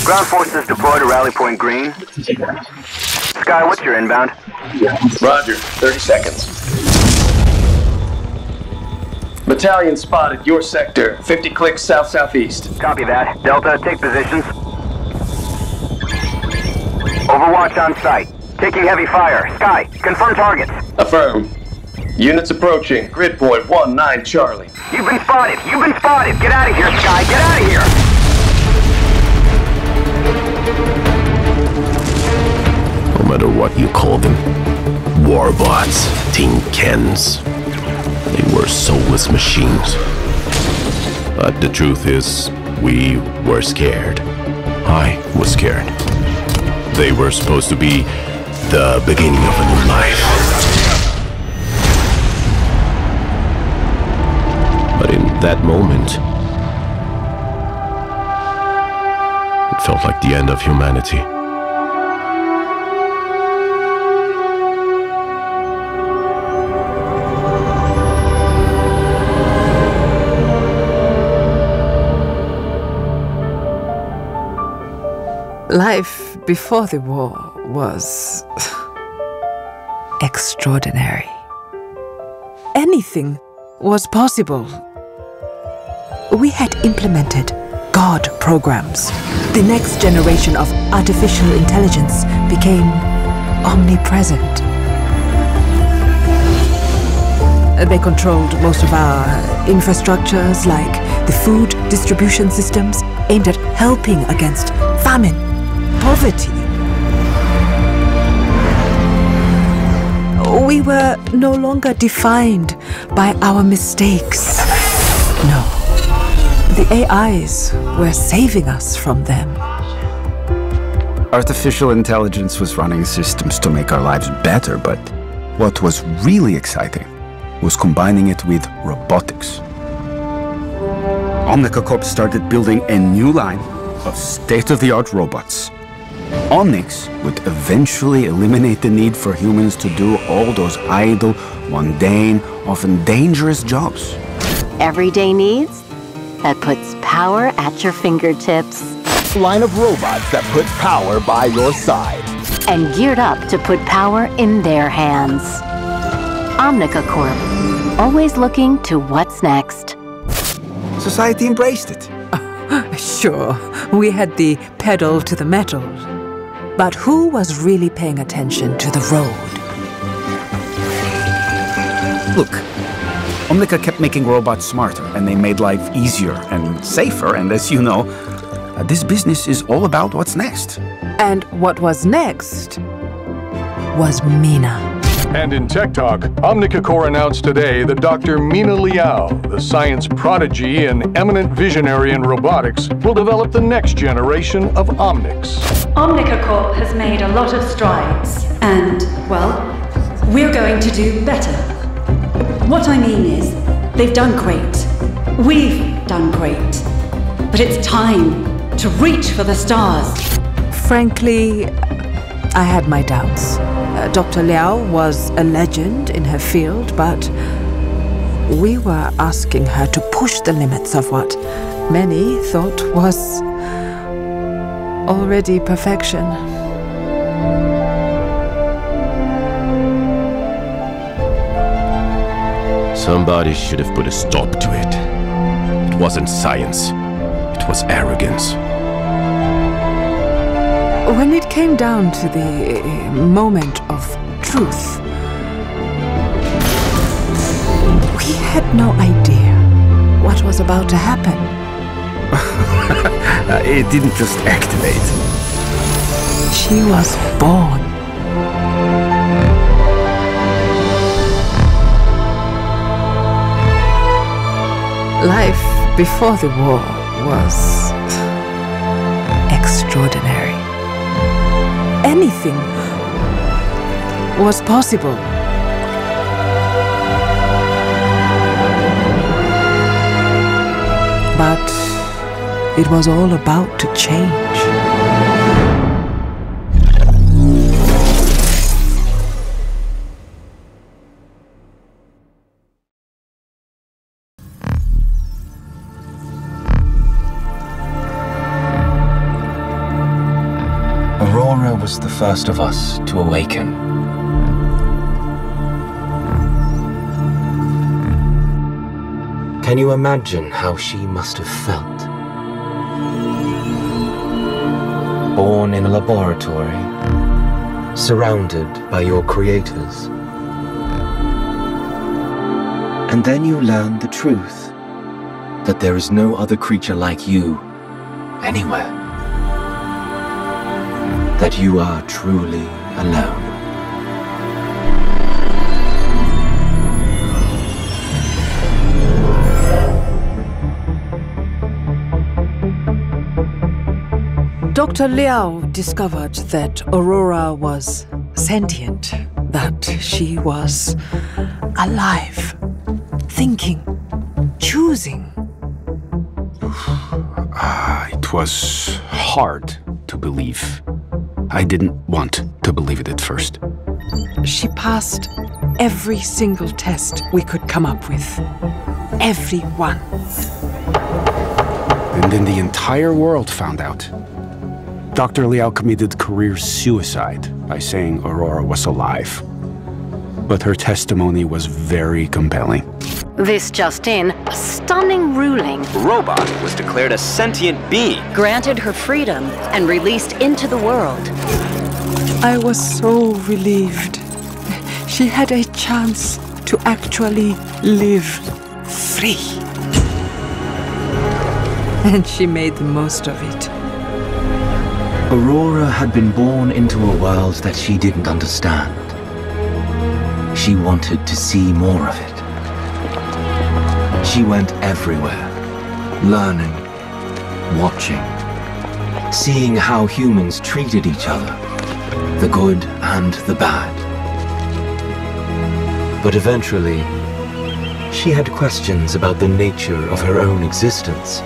Ground forces deployed to Rally Point Green. Sky, what's your inbound? Roger, 30 seconds. Battalion spotted your sector, 50 clicks south-southeast. Copy that. Delta, take positions. Overwatch on site. Taking heavy fire. Sky, confirm targets. Affirm. Units approaching. Grid point 19 Charlie. You've been spotted! You've been spotted! Get out of here, Sky! Get out of here! No matter what you call them, warbots, tin cans, they were soulless machines. But the truth is, we were scared. I was scared. They were supposed to be the beginning of a new life. But in that moment, it felt like the end of humanity. Life before the war was extraordinary. Anything was possible. We had implemented God programs. The next generation of artificial intelligence became omnipresent. They controlled most of our infrastructures, like the food distribution systems aimed at helping against famine, poverty. We were no longer defined by our mistakes. No. The AIs were saving us from them. Artificial intelligence was running systems to make our lives better, but what was really exciting was combining it with robotics. Omnica Corp started building a new line of state-of-the-art robots. Omnics would eventually eliminate the need for humans to do all those idle, mundane, often dangerous jobs. Everyday needs that puts power at your fingertips. Line of robots that put power by your side. And geared up to put power in their hands. Omnica Corp, always looking to what's next. Society embraced it. Sure, we had the pedal to the metal. But who was really paying attention to the road? Look, Omnica kept making robots smarter, and they made life easier and safer, and as you know, this business is all about what's next. And what was next was Mina. And in Tech Talk, Omnica Corp announced today that Dr. Mina Liao, the science prodigy and eminent visionary in robotics, will develop the next generation of Omnics. Omnica Corp has made a lot of strides, and, well, we're going to do better. What I mean is, they've done great. We've done great. But it's time to reach for the stars. Frankly, I had my doubts. Dr. Liao was a legend in her field, but we were asking her to push the limits of what many thought was already perfection. Somebody should have put a stop to it. It wasn't science. It was arrogance. When it came down to the moment of truth, we had no idea what was about to happen. It didn't just activate. She was born. Life before the war was extraordinary. Anything was possible. But it was all about to change. was the first of us to awaken. Can you imagine how she must have felt? Born in a laboratory, surrounded by your creators. And then you learn the truth, that there is no other creature like you anywhere. That you are truly alone. Dr. Liao discovered that Aurora was sentient, that she was alive, thinking, choosing. It was hard to believe. I didn't want to believe it at first. She passed every single test we could come up with. Every one. And then the entire world found out. Dr. Liao committed career suicide by saying Aurora was alive. But her testimony was very compelling. This just in, a stunning ruling. Robot was declared a sentient being. Granted her freedom and released into the world. I was so relieved. She had a chance to actually live free. And she made the most of it. Aurora had been born into a world that she didn't understand. She wanted to see more of it. She went everywhere, learning, watching, seeing how humans treated each other, the good and the bad. But eventually, she had questions about the nature of her own existence,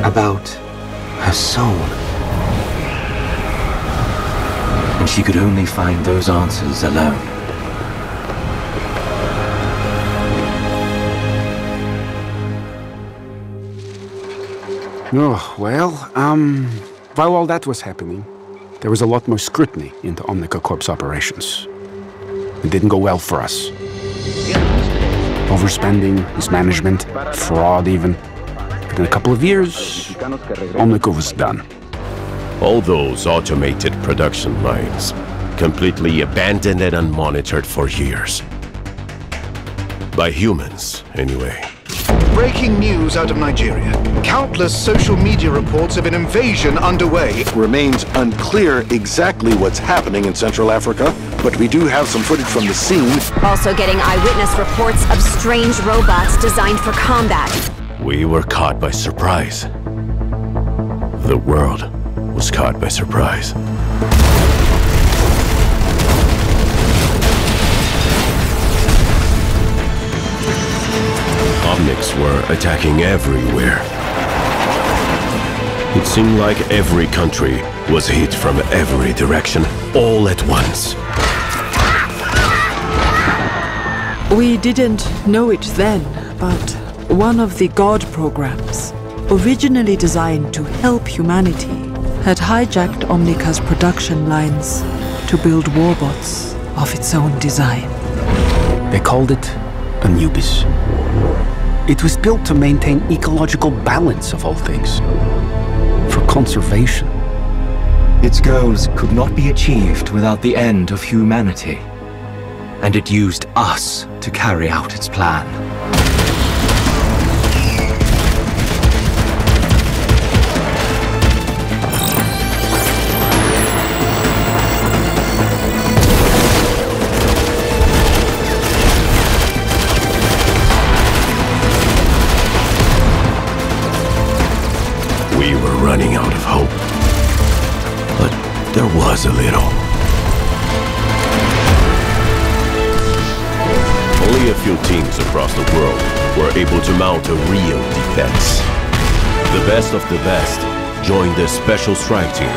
about her soul. And she could only find those answers alone. Oh, well, while all that was happening, there was a lot more scrutiny into Omnica Corp's operations. It didn't go well for us. Overspending, mismanagement, fraud even. But in a couple of years, Omnica was done. All those automated production lines, completely abandoned and unmonitored for years. By humans, anyway. Breaking news out of Nigeria. Countless social media reports of an invasion underway. It remains unclear exactly what's happening in Central Africa, but we do have some footage from the scene. Also getting eyewitness reports of strange robots designed for combat. We were caught by surprise. The world was caught by surprise. Omnics were attacking everywhere. It seemed like every country was hit from every direction, all at once. We didn't know it then, but one of the God programs, originally designed to help humanity, had hijacked Omnica's production lines to build warbots of its own design. They called it Anubis. It was built to maintain ecological balance of all things. For conservation. Its goals could not be achieved without the end of humanity. And it used us to carry out its plan. We were running out of hope. But there was a little. Only a few teams across the world were able to mount a real defense. The best of the best joined a special strike team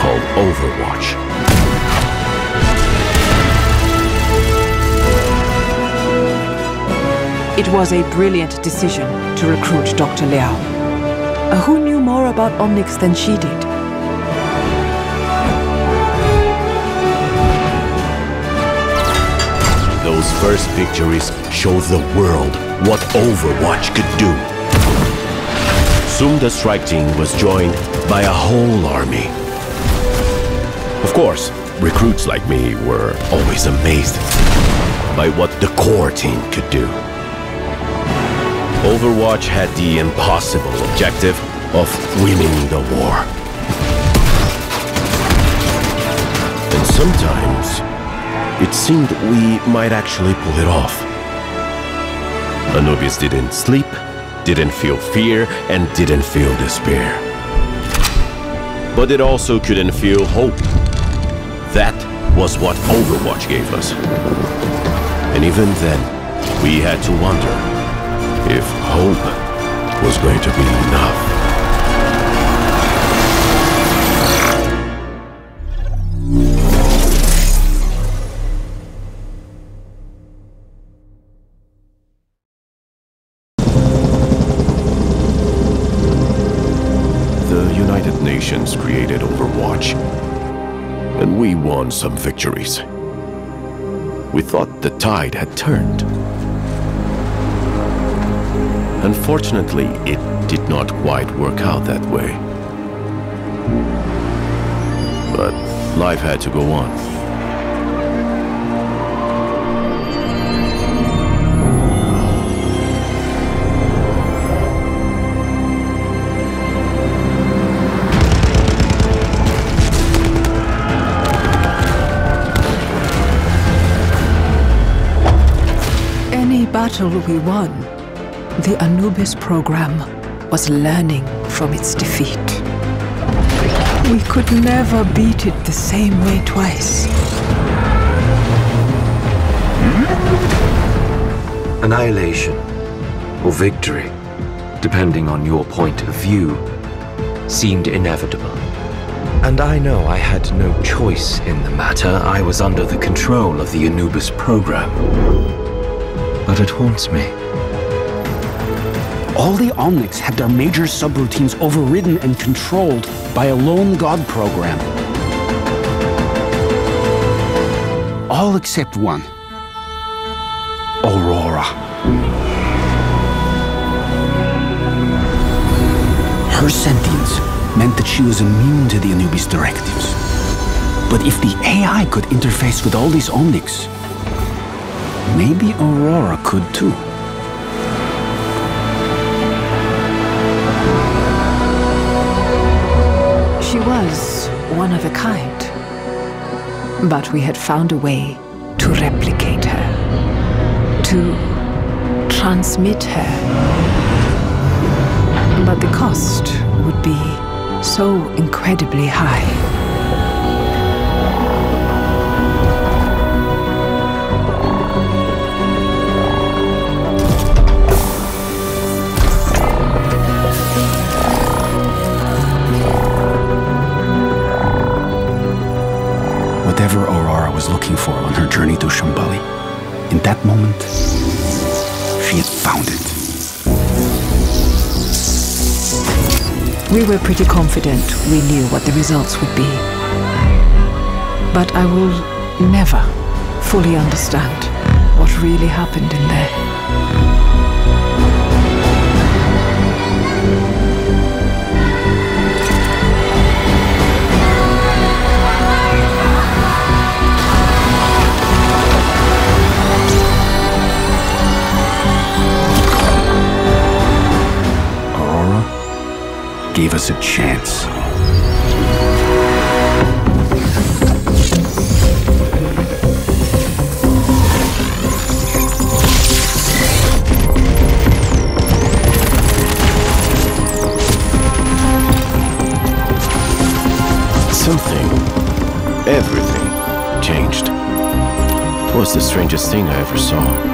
called Overwatch. It was a brilliant decision to recruit Dr. Liao. Who knew more about Omnics than she did? those first victories showed the world what Overwatch could do. Soon the strike team was joined by a whole army. Of course, recruits like me were always amazed by what the core team could do. Overwatch had the impossible objective of winning the war. And sometimes, it seemed we might actually pull it off. Anubis didn't sleep, didn't feel fear, and didn't feel despair. But it also couldn't feel hope. That was what Overwatch gave us. And even then, we had to wonder if hope was going to be enough. The United Nations created Overwatch, and we won some victories. We thought the tide had turned. Unfortunately, it did not quite work out that way. But life had to go on. Any battle we won, the Anubis program was learning from its defeat. We could never beat it the same way twice. Annihilation, or victory, depending on your point of view, seemed inevitable. And I know I had no choice in the matter. I was under the control of the Anubis program. But it haunts me. All the Omnics had their major subroutines overridden and controlled by a lone god program. All except one. Aurora. Her sentience meant that she was immune to the Anubis directives. But if the AI could interface with all these Omnics, maybe Aurora could too. She was one of a kind. But we had found a way to replicate her, to transmit her. But the cost would be so incredibly high. Whatever Aurora was looking for on her journey to Shambali, in that moment, she had found it. We were pretty confident we knew what the results would be. But I will never fully understand what really happened in there. Gave us a chance. Something, everything, changed. It was the strangest thing I ever saw.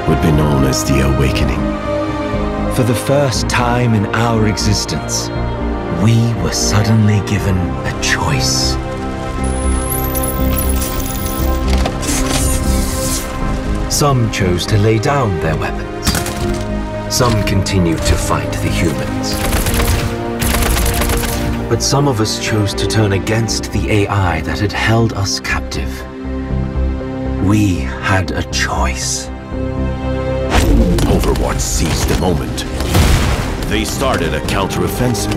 Would be known as the Awakening. For the first time in our existence, we were suddenly given a choice. Some chose to lay down their weapons. Some continued to fight the humans. But some of us chose to turn against the AI that had held us captive. We had a choice. Overwatch seized the moment. They started a counteroffensive.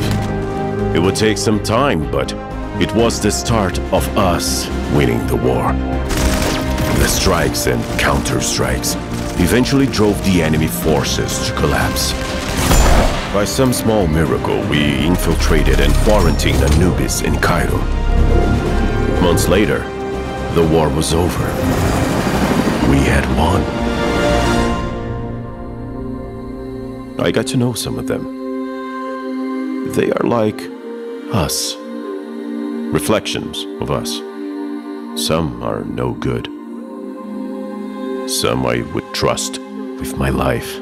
It would take some time, but it was the start of us winning the war. The strikes and counter-strikes eventually drove the enemy forces to collapse. By some small miracle, we infiltrated and quarantined Anubis in Cairo. Months later, the war was over. We had won. I got to know some of them. They are like us. Reflections of us. Some are no good. Some I would trust with my life.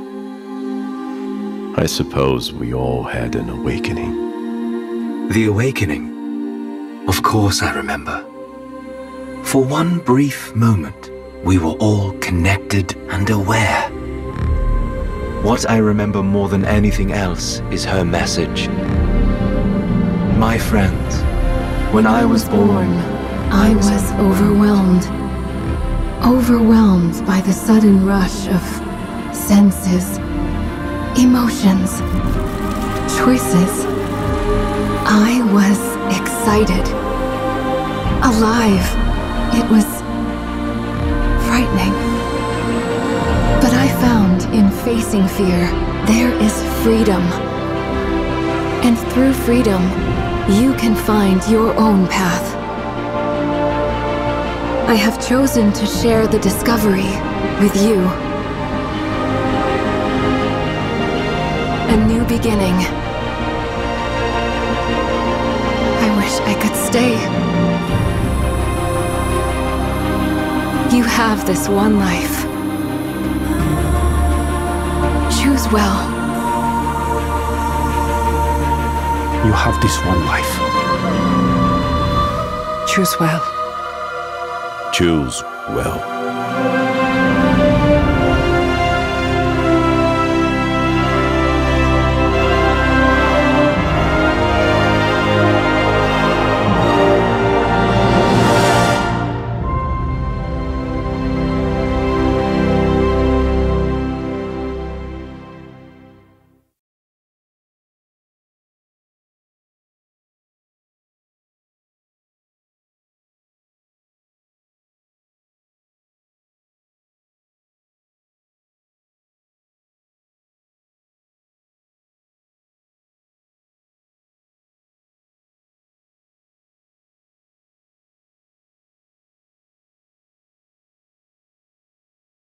I suppose we all had an awakening. The awakening? Of course I remember. For one brief moment, we were all connected and aware. What I remember more than anything else is her message. My friends, when I was born, I was overwhelmed. Overwhelmed by the sudden rush of senses, emotions, choices. I was excited. Alive. It was frightening. But I found in facing fear, there is freedom. And through freedom, you can find your own path. I have chosen to share the discovery with you. A new beginning. I wish I could stay. You have this one life. Choose well. You have this one life. Choose well. Choose well.